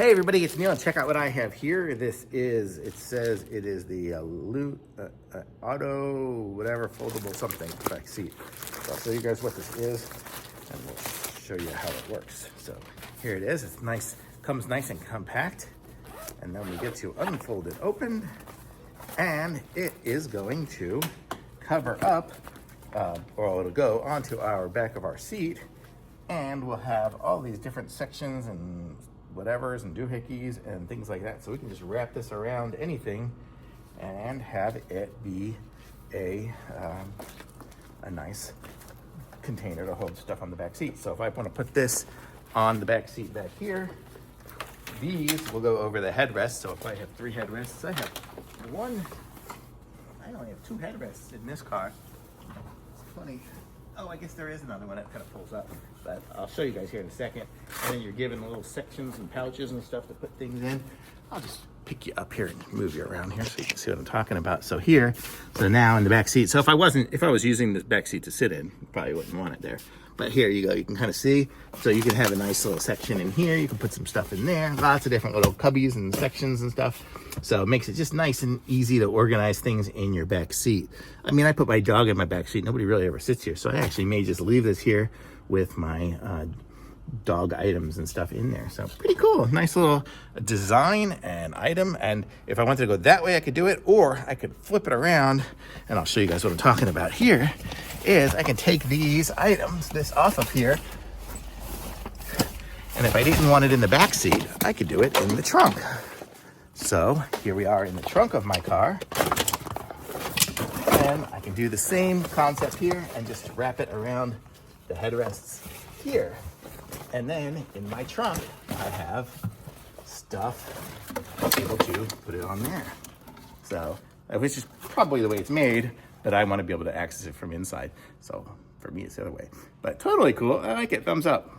Hey everybody, it's Neil, and check out what I have here. This is, it says it is the auto, whatever, foldable something back seat. So I'll show you guys what this is, and we'll show you how it works. So here it is. It's nice, comes nice and compact, and then we get to unfold it open, and it is going to cover up, or it'll go onto our back of our seat, and we'll have all these different sections and whatevers and doohickeys and things like that. So we can just wrap this around anything and have it be a nice container to hold stuff on the back seat. So if I want to put this on the back seat back here, these will go over the headrest. So if I have 3 headrests, I have one, I only have 2 headrests in this car. It's funny. Oh, I guess there is another one that kind of pulls up, but I'll show you guys here in a second. And then you're given little sections and pouches and stuff to put things in. I'll just pick you up here and move you around here so you can see what I'm talking about. So here, so now in the back seat. So if I was using this back seat to sit in, probably wouldn't want it there. But here you go, you can kind of see. So you can have a nice little section in here. You can put some stuff in there. Lots of different little cubbies and sections and stuff. So it makes it just nice and easy to organize things in your back seat. I mean, I put my dog in my back seat. Nobody really ever sits here. So I actually may just leave this here with my dog items and stuff in there. So pretty cool. Nice little design and item. And if I wanted to go that way, I could do it, or I could flip it around, and I'll show you guys what I'm talking about here. Is I can take these items, this off of here, and if I didn't want it in the back seat, I could do it in the trunk. So here we are in the trunk of my car, and I can do the same concept here and just wrap it around the headrests here. And then in my trunk, I have stuff able to put it on there. So, which is probably the way it's made, but I want to be able to access it from inside. So for me, it's the other way. But totally cool. I like it. Thumbs up.